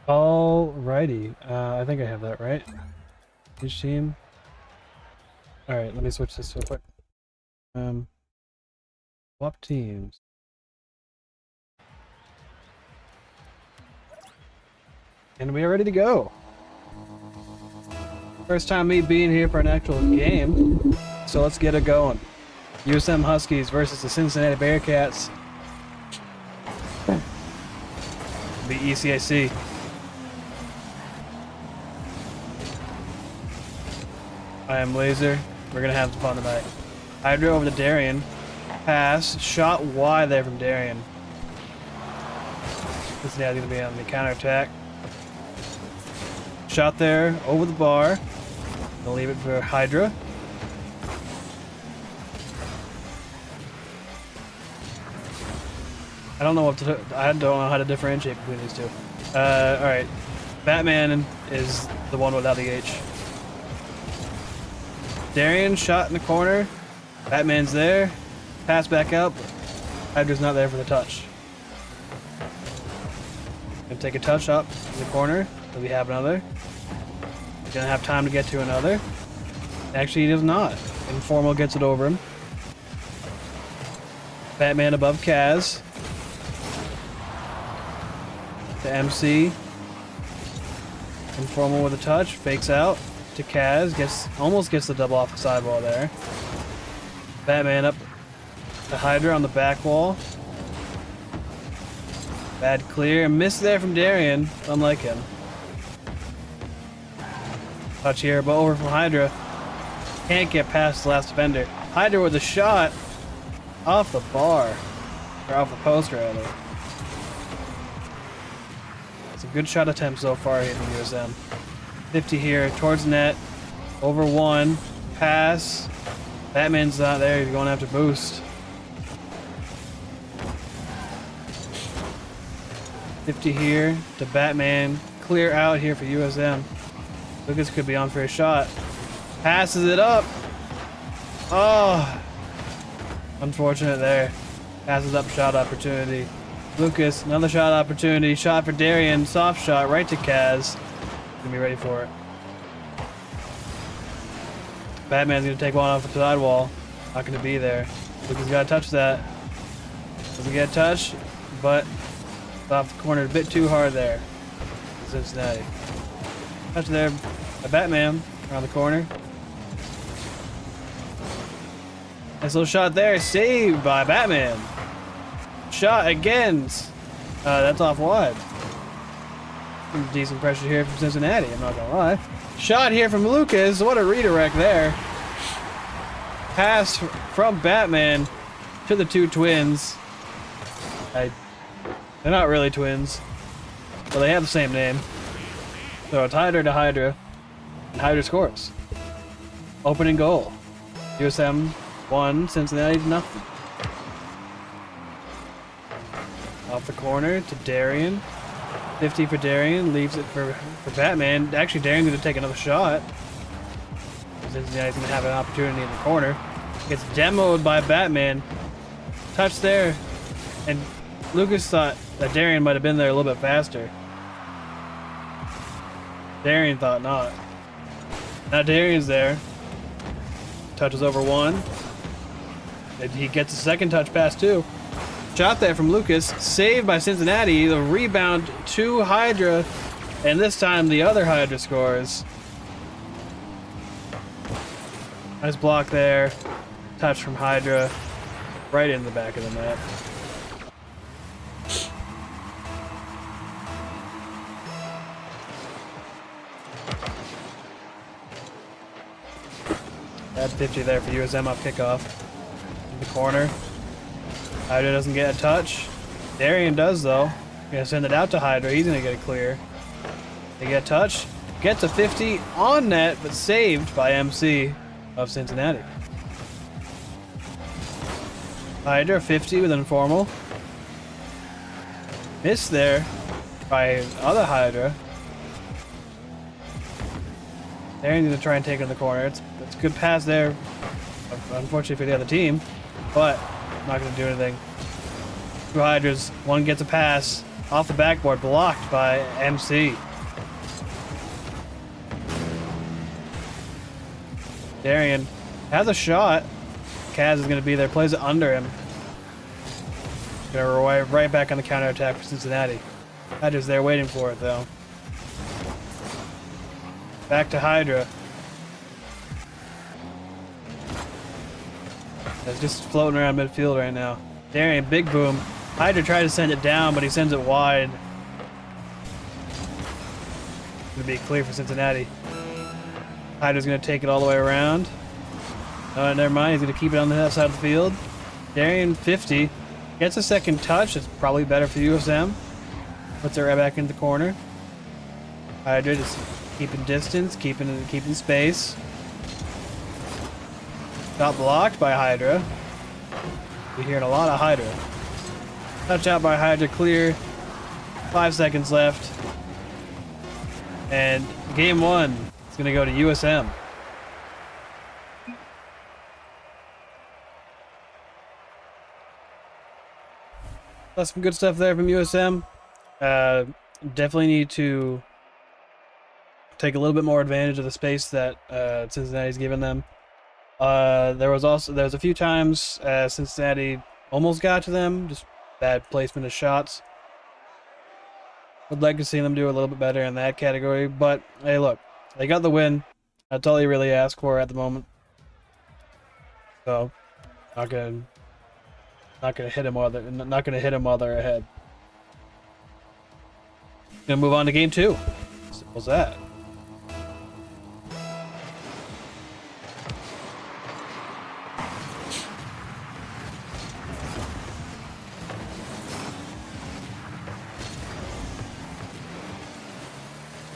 Alrighty. I think I have that right. Each team. Alright, let me switch this real quick. Swap teams. And we are ready to go. First time me being here for an actual game. So let's get it going. USM Huskies versus the Cincinnati Bearcats. The ECAC. I am Laser. We're gonna have some fun tonight. Hydra over to Darian. Pass. Shot wide there from Darian. Cincinnati's gonna be on the counterattack. Shot there over the bar. Gonna leave it for Hydra. I don't know how to differentiate between these two. Alright. Batman is the one without the H. Darian shot in the corner. Batman's there. Pass back up. Hydra's not there for the touch. Gonna take a touch up in the corner. Do we have another? He's gonna have time to get to another. Actually, he does not. Informal gets it over him. Batman above Kaz. To MC. Informal with a touch. Fakes out to Kaz. Almost gets the double off the sidewall there. Batman up to Hydra on the back wall. Bad clear. Miss there from Darian. Unlike him. Touch here, but over from Hydra. Can't get past the last defender. Hydra with a shot off the bar. Or off the post, rather. It's a good shot attempt so far here from USM. 50 here, towards net. Over one. Pass. Batman's not there. He's going to have to boost. 50 here to Batman. Clear out here for USM. Lucas could be on for a shot. Passes it up. Oh. Unfortunate there. Passes up shot opportunity. Lucas, another shot opportunity. Shot for Darian. Soft shot right to Kaz. Gonna be ready for it. Batman's gonna take one off the sidewall. Not gonna be there. Lucas gotta touch that. Doesn't get a touch, but off the corner a bit too hard there. Cincinnati. Touch there by Batman around the corner. Nice little shot there. Saved by Batman. Shot again. That's off wide. Some decent pressure here from Cincinnati, I'm not gonna lie. Shot here from Lucas. What a redirect there. Pass from Batman to the two twins. They're not really twins, but they have the same name. So it's Hydra to Hydra, and Hydra scores. Opening goal. USM 1, Cincinnati nothing. Off the corner to Darian. 50 for Darian, leaves it for Batman. Actually, Darian's going to take another shot. Cincinnati's going to have an opportunity in the corner. Gets demoed by Batman. Touch there. And Lucas thought that Darian might have been there a little bit faster. Darian thought not. Now Darian's there. Touches over one. And he gets a second touch pass too. Shot there from Lucas. Saved by Cincinnati. The rebound to Hydra. And this time the other Hydra scores. Nice block there. Touch from Hydra. Right in the back of the net. Bad 50 there for USM off kickoff. In the corner. Hydra doesn't get a touch. Darian does though. Gonna send it out to Hydra. He's gonna get it clear. They get a touch. Gets a 50 on net, but saved by MC of Cincinnati. Hydra 50 with informal. Missed there by other Hydra. Darian's gonna try and take it in the corner. It's a good pass there, unfortunately for the other team, but not gonna do anything. Two Hydras, one gets a pass, Off the backboard, blocked by MC. Darian has a shot. Kaz is going to be there, plays it under him. Going to arrive right back on the counterattack for Cincinnati. Hydra's there waiting for it, though. Back to Hydra. It's just floating around midfield right now. Darian, big boom. Hydra tried to send it down, but he sends it wide. Gonna be clear for Cincinnati. Hydra's gonna take it all the way around. Oh, never mind. He's gonna keep it on the side of the field. Darian, 50. Gets a second touch. It's probably better for USM. Puts it right back in the corner. Hydra just keeping distance, keeping space. Got blocked by Hydra. We're hearing a lot of Hydra. Touch out by Hydra, clear. 5 seconds left. And game one is going to go to USM. That's some good stuff there from USM. Definitely need to take a little bit more advantage of the space that Cincinnati's given them. There was a few times Cincinnati almost got to them, just bad placement of shots. Would like to see them do a little bit better in that category, but hey, look, they got the win. That's all you really ask for at the moment. So, not gonna hit them while they're ahead. Gonna move on to game two. Simple as that.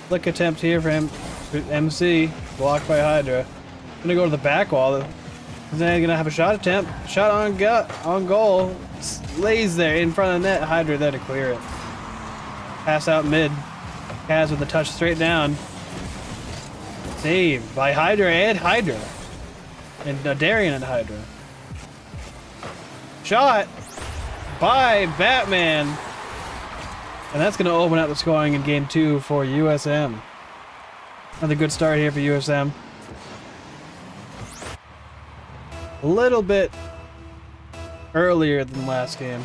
Flick attempt here for him. MC blocked by Hydra. Gonna go to the back wall. Then gonna have a shot attempt. Shot on goal. Lays there in front of the net. Hydra there to clear it. Pass out mid. Kaz with a touch straight down. Save by Hydra and Hydra. And Darian and Hydra. Shot by Batman. And that's going to open up the scoring in game two for USM. Another good start here for USM. A little bit earlier than last game,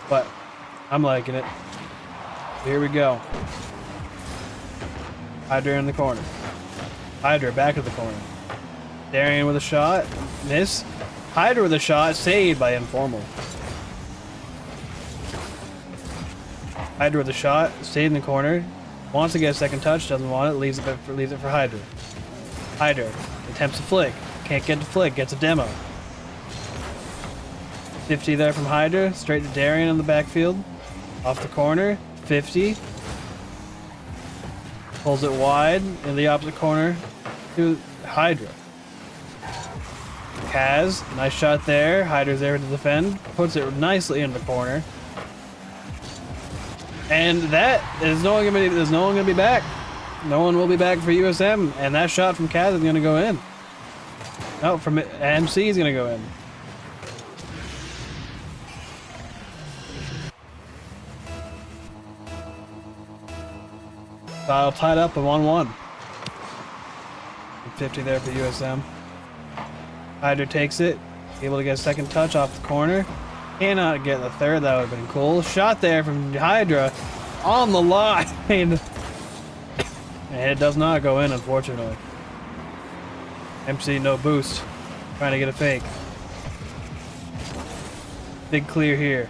but I'm liking it. Here we go. Hydra in the corner. Hydra back to the corner. Darian with a shot. Miss. Hydra with a shot. Saved by Informal. Hydra with a shot. Stayed in the corner. Wants to get a second touch. Doesn't want it. Leaves it for Hydra. Hydra attempts a flick. Can't get the flick. Gets a demo. 50 there from Hydra. Straight to Darian in the backfield. Off the corner. 50. Pulls it wide in the opposite corner to Hydra. Kaz, nice shot there. Hydra's there to defend. Puts it nicely in the corner. And there's no one gonna be back. No one will be back for USM. And that shot from Kaz is gonna go in. No, from MC is gonna go in. File tied up at 1-1. 50 there for USM. Hydra takes it. Able to get a second touch off the corner. Cannot get the third. That would have been cool. Shot there from Hydra on the line. And it does not go in, unfortunately. MC no boost. Trying to get a fake. Big clear here.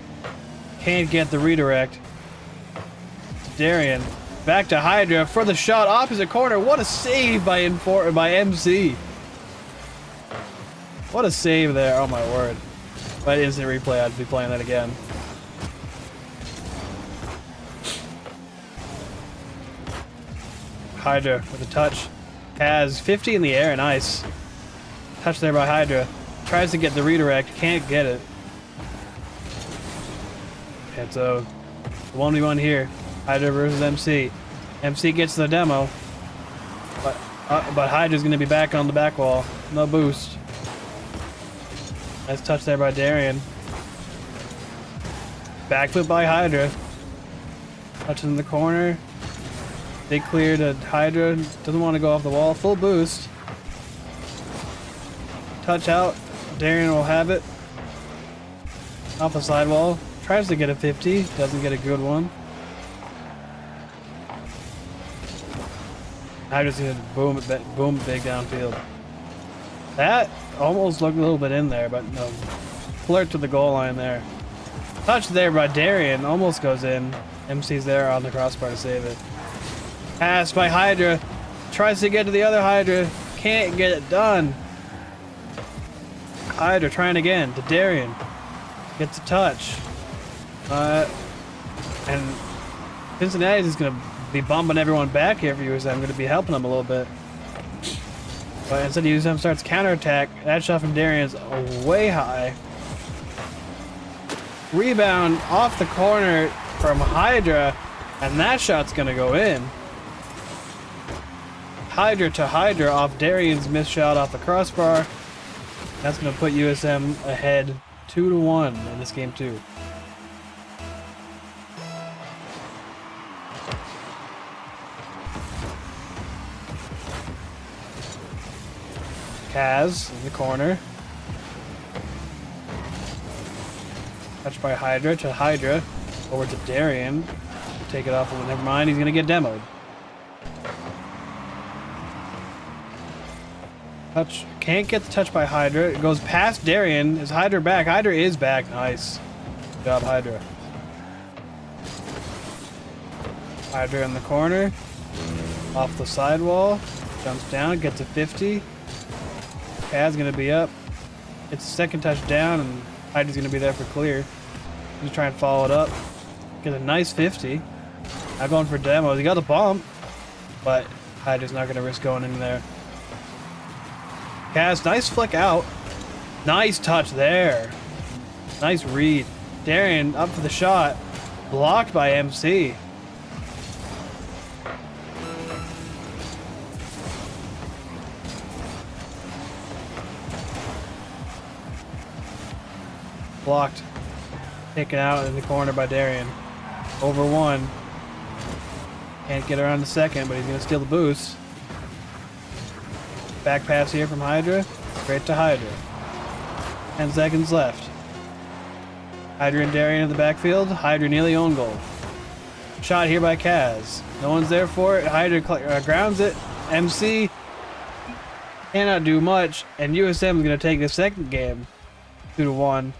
Can't get the redirect. Darian. Back to Hydra for the shot opposite corner. What a save by MC. What a save there. Oh my word. If I had instant replay, I'd be playing that again. Hydra with a touch. Has 50 in the air. Nice. Touch there by Hydra. Tries to get the redirect. Can't get it. And so, 1v1 here. Hydra versus MC. MC gets the demo. But Hydra's going to be back on the back wall. No boost. Nice touch there by Darian. Backflip by Hydra. Touching in the corner. Big clear to Hydra. Doesn't want to go off the wall. Full boost. Touch out. Darien will have it. Off the sidewall. Tries to get a 50. Doesn't get a good one. Hydra's gonna boom big downfield. That almost looked a little bit in there, but no. Flirt to the goal line there. Touch there by Darien. Almost goes in. MC's there on the crossbar to save it. Pass by Hydra. Tries to get to the other Hydra. Can't get it done. Hydra trying again to Darien. Gets a touch. And Cincinnati is going to be bumping everyone back here for USM. I'm going to be helping them a little bit. But instead USM starts counterattack. That shot from Darien's way high. Rebound off the corner from Hydra. And that shot's going to go in. Hydra to Hydra off Darien's missed shot off the crossbar. That's going to put USM ahead 2-1 in this game too. Kaz in the corner. Touched by Hydra to Hydra. Over to Darien. Take it off. Never mind, he's going to get demoed. Touch. Can't get the touch by Hydra. It goes past Darien. Is Hydra back? Hydra is back. Nice. Good job, Hydra. Hydra in the corner. Off the sidewall. Jumps down. Gets a 50. Kaz going to be up. It's a second touchdown, and Hydra's going to be there for clear. Just try and follow it up. Get a nice 50. Now going for demos. He got a bump, but Hydra's not going to risk going in there. Kaz, nice flick out. Nice touch there. Nice read. Darien up for the shot. Blocked by MC. Blocked. Taken out in the corner by Darien. Over one. Can't get around the second, but he's going to steal the boost. Back pass here from Hydra. Straight to Hydra. 10 seconds left. Hydra and Darien in the backfield. Hydra nearly own goal. Shot here by Kaz. No one's there for it. Hydra grounds it. MC cannot do much. And USM is going to take the second game. 2-1.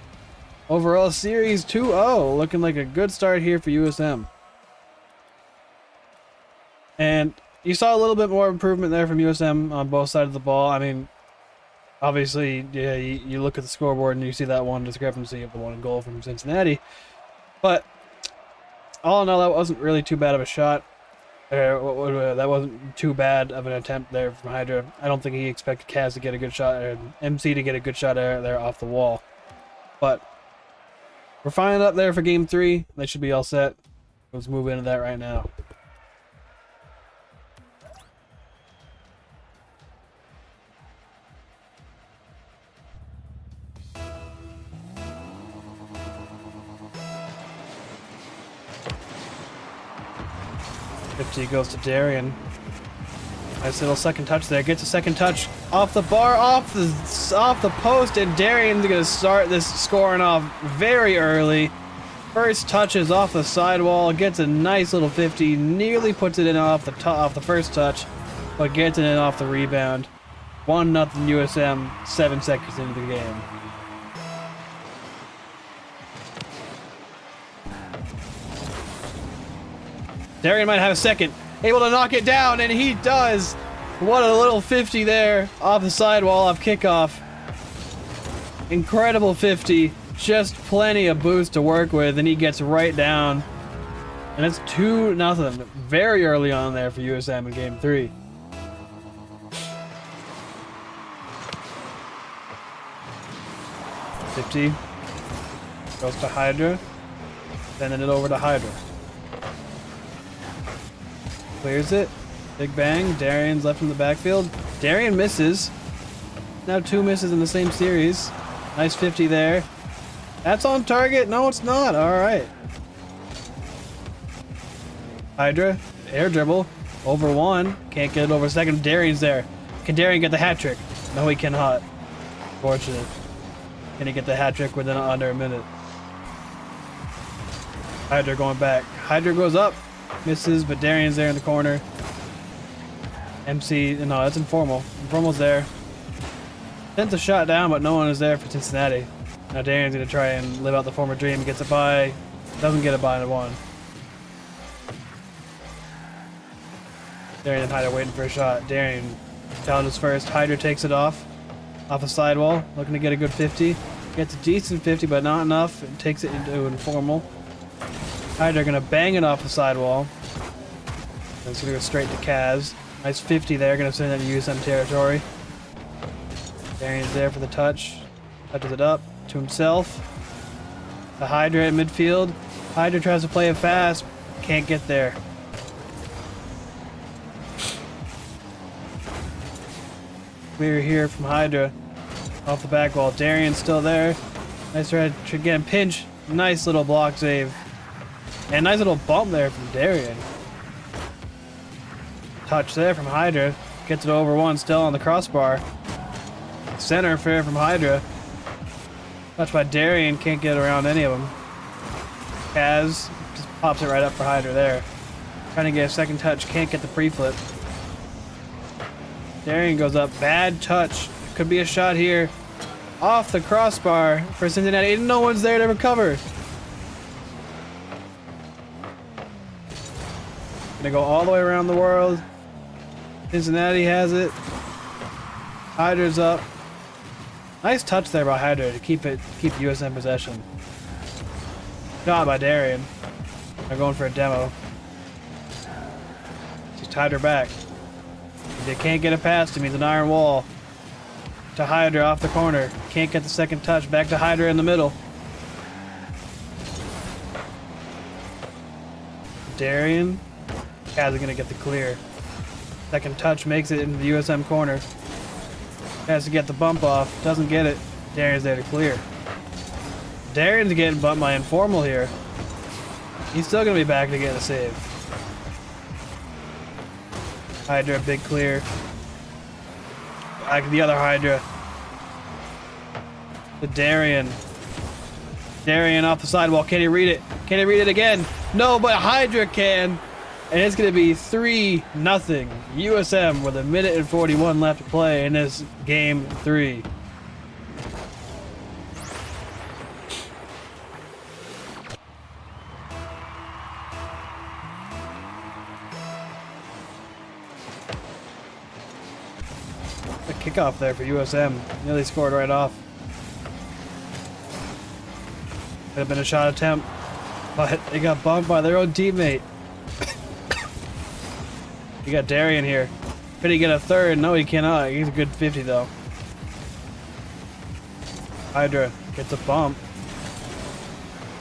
Overall series 2-0. Looking like a good start here for USM. And you saw a little bit more improvement there from USM on both sides of the ball. I mean, obviously, yeah, you look at the scoreboard and you see that one discrepancy of the one goal from Cincinnati. But all in all, that wasn't really too bad of a shot. That wasn't too bad of an attempt there from Hydra. I don't think he expected Kaz to get a good shot, or MC to get a good shot there off the wall. But we're finally up there for game 3. They should be all set. Let's move into that right now. Goes to Darien. Nice little second touch there. Gets a second touch off the bar, off the post, and Darien's gonna start this scoring off very early. First touches off the sidewall, gets a nice little 50, nearly puts it in off the first touch, but gets it in off the rebound. 1-0 USM. 7 seconds into the game. Darien might have a second. Able to knock it down, and he does. What a little 50 there off the sidewall, off kickoff. Incredible 50. Just plenty of boost to work with, and he gets right down. And it's 2-0. Very early on there for USM in game 3. $50. Goes to Hydra. Sending it over to Hydra. Clears it. Big bang. Darien's left in the backfield. Darien misses. Now 2 misses in the same series. Nice 50 there. That's on target. No, it's not. All right. Hydra, air dribble, over one. Can't get it over second. Darian's there. Can Darian get the hat trick? No, he cannot. Fortunate. Can he get the hat trick within under a minute? Hydra going back. Hydra goes up, misses, but Darian's there in the corner. MC, no, that's Informal. Informal's there. Sends a shot down, but no one is there for Cincinnati. Now Darian's gonna try and live out the former dream. Gets a bye. Doesn't get a bye in one. Darian and Hydra waiting for a shot. Darian challenges first. Hydra takes it off a sidewall, looking to get a good 50. Gets a decent 50, but not enough. And takes it into Informal. Hydra gonna bang it off the sidewall. And it's gonna go straight to Kaz. Nice 50 there, gonna send it to USM territory. Darian's there for the touch. Touches it up to himself. The Hydra at midfield. Hydra tries to play it fast. Can't get there. Clear here from Hydra. Off the back wall. Darian's still there. Nice try to get him pinch. Nice little block save. And nice little bump there from Darian. Touch there from Hydra. Gets it over one, still on the crossbar. Center fair from Hydra. Touch by Darian, can't get around any of them. Kaz just pops it right up for Hydra there. Trying to get a second touch, can't get the pre-flip. Darian goes up, bad touch. Could be a shot here. Off the crossbar for Cincinnati, and no one's there to recover. Gonna go all the way around the world. Cincinnati has it. Hydra's up. Nice touch there by Hydra to keep USM possession. Shot by Darian. They're going for a demo. Just Hydra back. They can't get it past him. He's an iron wall. To Hydra off the corner. Can't get the second touch. Back to Hydra in the middle. Darian. Kaz is gonna get the clear. Second touch makes it into the USM corner. Has to get the bump off. Doesn't get it. Darian's there to clear. Darian's getting bumped by Informal here. He's still gonna be back to get a save. Hydra, big clear. Back to the other Hydra. To Darian. Darian off the sidewall. Can he read it? Can he read it again? No, but Hydra can. And it's going to be 3-0 USM with 1:41 left to play in this game 3. A kickoff there for USM. Nearly scored right off. Could have been a shot attempt, but they got bumped by their own teammate. You got Darian here. Could he get a third? No, he cannot. He's a good 50 though. Hydra gets a bump.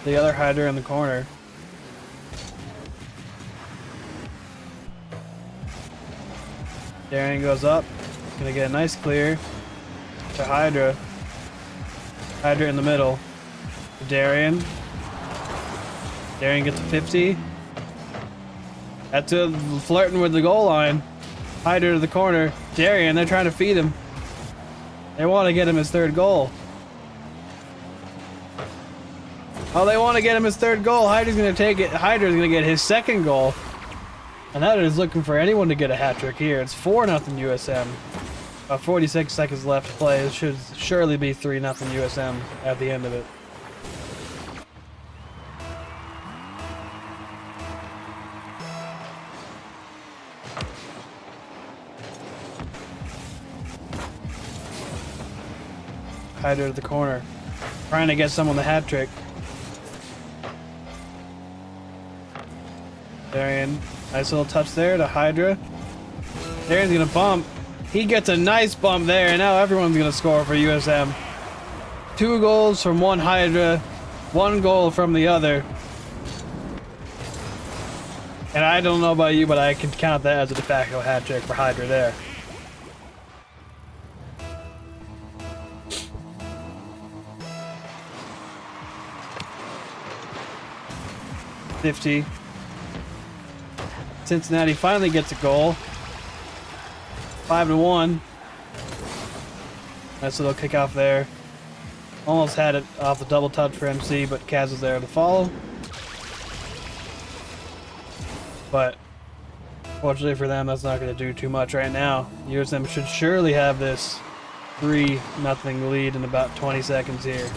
The other Hydra in the corner. Darian goes up. Gonna get a nice clear to Hydra. Hydra in the middle. Darian. Darian gets a 50. That's flirting with the goal line. Hydra to the corner. Darian, they're trying to feed him. They want to get him his third goal. Oh, they want to get him his third goal. Hydra's going to take it. Hydra's going to get his second goal. And that is looking for anyone to get a hat trick here. It's 4-0 USM. 46 seconds left to play. It should surely be 3-0 USM at the end of it. Hydra to the corner. Trying to get someone the hat trick. Darian. Nice little touch there to Hydra. Darian's gonna bump. He gets a nice bump there, and now everyone's gonna score for USM. 2 goals from one Hydra, 1 goal from the other. And I don't know about you, but I can count that as a de facto hat trick for Hydra there. Cincinnati finally gets a goal. 5-1. Nice little kickoff there. Almost had it off the double touch for MC, but Kaz was there to follow. But fortunately for them, that's not going to do too much right now. USM should surely have this 3-0 lead in about 20 seconds here.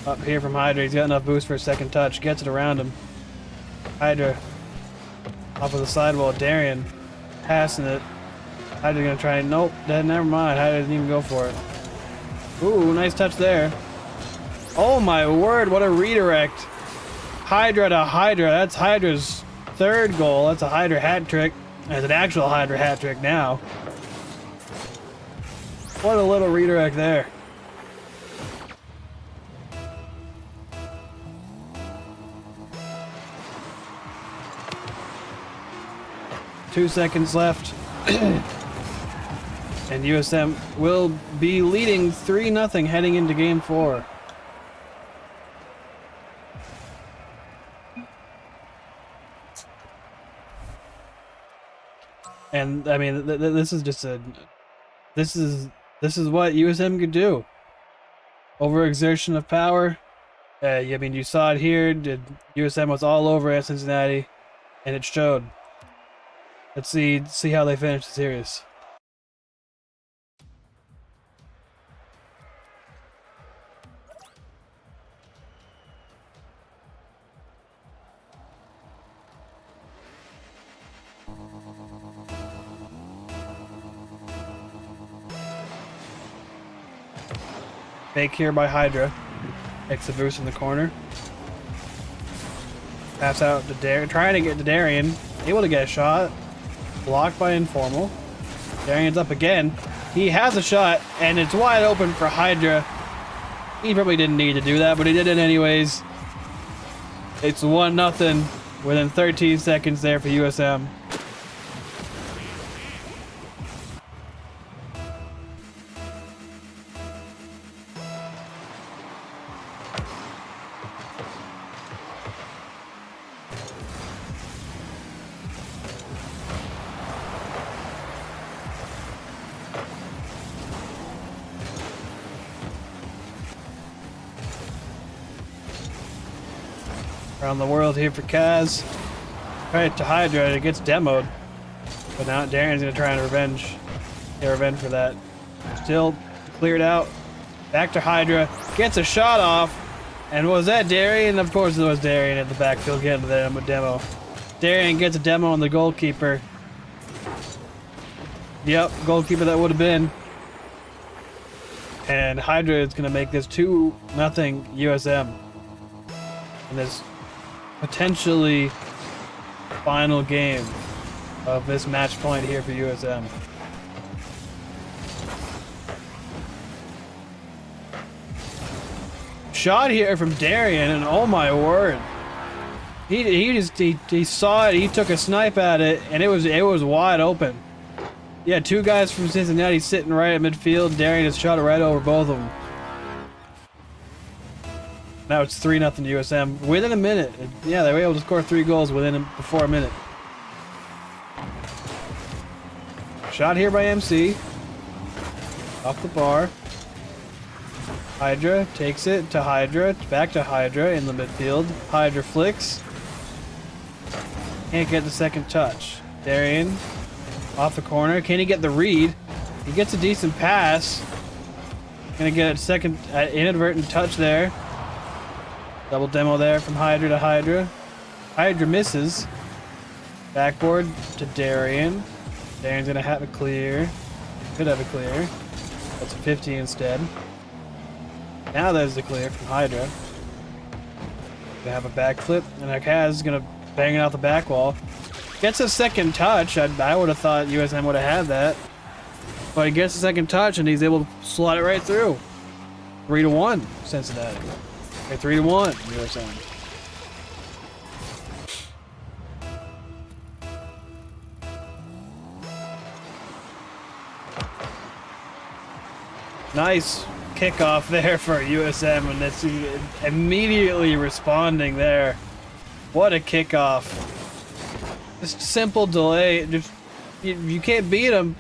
Up here from Hydra, he's got enough boost for a second touch. Gets it around him. Hydra off of the sidewall. Darian passing it. Hydra's gonna try and nope. Never mind. Hydra didn't even go for it. Ooh, nice touch there. Oh my word! What a redirect. Hydra to Hydra. That's Hydra's third goal. That's a Hydra hat trick. That's an actual Hydra hat trick now. What a little redirect there. Two seconds left. And USM will be leading 3-0 heading into game 4. And I mean, this is just a this is what USM could do. Overexertion of power. I mean, you saw it here. USM was all over at Cincinnati, and it showed. Let's see how they finish the series. Fake here by Hydra. Takes the boost in the corner. Pass out to Darian. Trying to get to Darian. Able to get a shot. Blocked by Informal. Darian's up again. He has a shot, and it's wide open for Hydra. He probably didn't need to do that, but he did it anyways. It's 1-0 within 13 seconds there for USM. Around the world here for Kaz. Right to Hydra, it gets demoed. But now Darian's gonna try and get revenge for that. Still cleared out. Back to Hydra. Gets a shot off. And was that Darian? Of course it was Darian at the backfield getting the demo. Darian gets a demo on the goalkeeper. Yep, goalkeeper that would have been. And Hydra is gonna make this 2-0 USM. And this potentially final game of this match point here for USM. Shot here from Darian, and oh my word, he saw it. He took a snipe at it, and it was wide open. Yeah, two guys from Cincinnati sitting right at midfield. Darian has shot it right over both of them. Now it's 3-0 USM within a minute. Yeah, they were able to score 3 goals before a minute. Shot here by MC. Off the bar. Hydra takes it to Hydra. Back to Hydra in the midfield. Hydra flicks. Can't get the second touch. Darian off the corner. Can he get the read? He gets a decent pass. Gonna get a second inadvertent touch there. Double demo there from Hydra to Hydra. Hydra misses. Backboard to Darian. Darian's gonna have a clear. Could have a clear. That's a 50 instead. Now there's the clear from Hydra. Gonna have a backflip, and Kaz is gonna bang it out the back wall. Gets a second touch. I would have thought USM would have had that. But he gets a second touch, and he's able to slot it right through. 3-1 Cincinnati. Okay, 3-1 USM. Nice kickoff there for USM, and that's immediately responding there. What a kickoff. Just simple delay. Just you can't beat him.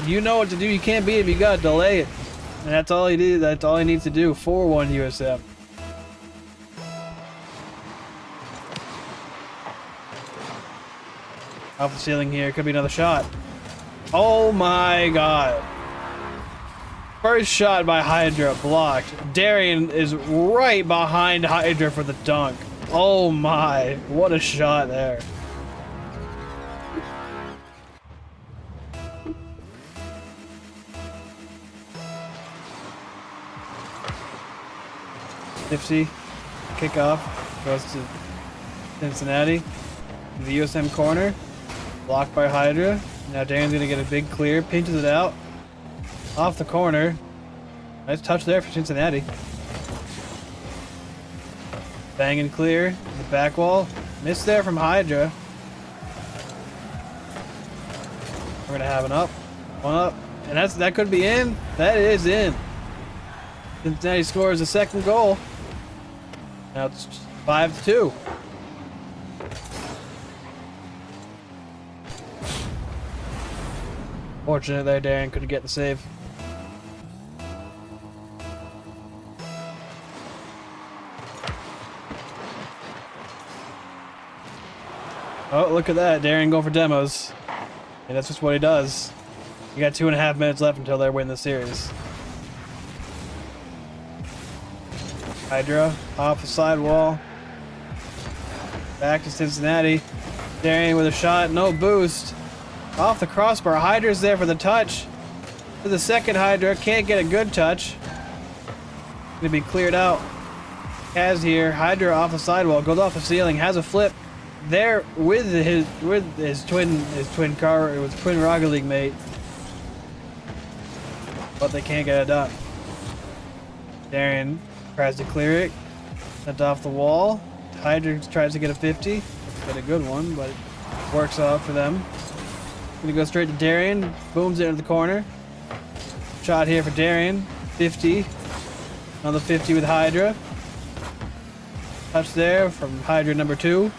You know what to do. You can't beat him. You gotta delay it. And that's all he did. That's all he needs to do. 4-1 USM. Off the ceiling here. Could be another shot. Oh my god. First shot by Hydra blocked. Darian is right behind Hydra for the dunk. Oh my. What a shot there. Nipsey. Kickoff. Goes to Cincinnati. The USM corner. Blocked by Hydra. Now Darian's going to get a big clear. Pinches it out. Off the corner. Nice touch there for Cincinnati. Bang and clear. The back wall. Missed there from Hydra. We're going to have an up. One up. And that could be in. That is in. Cincinnati scores the second goal. Now it's 5-2. Fortunate there, Darian couldn't get the save. Oh, look at that. Darian going for demos. And that's just what he does. You got 2.5 minutes left until they win the series. Hydra off the sidewall. Back to Cincinnati. Darian with a shot. No boost. Off the crossbar. Hydra's there for the touch. To the second Hydra. Can't get a good touch. Gonna be cleared out. Kaz here. Hydra off the sidewall. Goes off the ceiling. Has a flip. There with his twin Rocket League mate. But they can't get it done. Darian tries to clear it. Sent off the wall. Hydra tries to get a 50. Get a good one, but it works out for them. Gonna go straight to Darian. Booms it into the corner. Shot here for Darian. 50. Another 50 with Hydra. Touch there from Hydra number 2.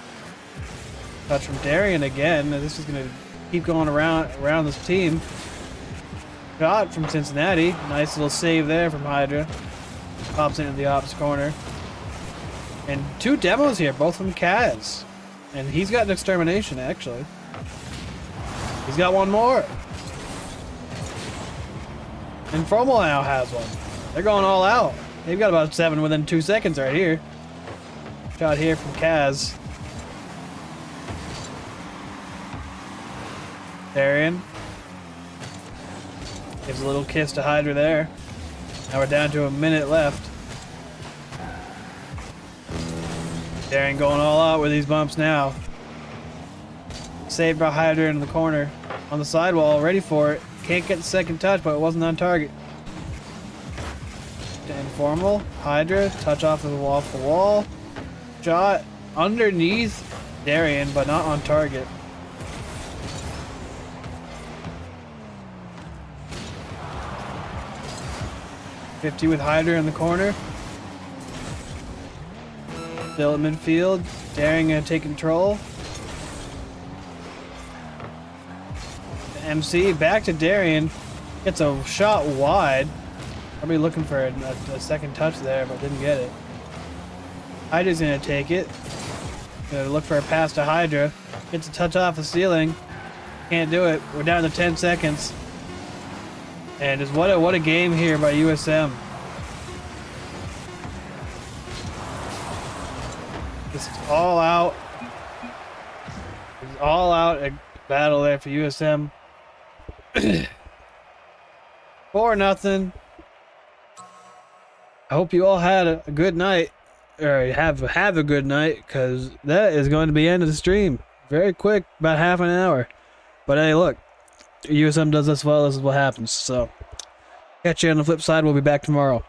Touch from Darian again. This is gonna keep going around this team. Shot from Cincinnati. Nice little save there from Hydra. Pops into the opposite corner. And 2 demos here, both from Kaz. And he's got an extermination, actually. He's got one more. And Fromel now has one. They're going all out. They've got about 7 within 2 seconds right here. Shot here from Kaz. Darian. Gives a little kiss to Hydra there. Now we're down to a minute left. Darian going all out with these bumps now. Saved by Hydra in the corner. On the sidewall, ready for it. Can't get the second touch, but it wasn't on target. Informal. Hydra, touch off the wall. Shot underneath Darian, but not on target. .50 with Hydra in the corner. Still at midfield. Darian gonna take control. MC back to Darian. Gets a shot wide. Probably looking for a second touch there, but didn't get it. Hydra's gonna take it. Gonna look for a pass to Hydra. Gets a touch off the ceiling. Can't do it. We're down to 10 seconds. And just what a game here by USM. Just all out. Just all out a battle there for USM. 4-0. I hope you all had a good night, or have a good night, because that is going to be the end of the stream. Very quick, about half an hour. But hey, look, USM does this well. This is what happens. So, catch you on the flip side. We'll be back tomorrow.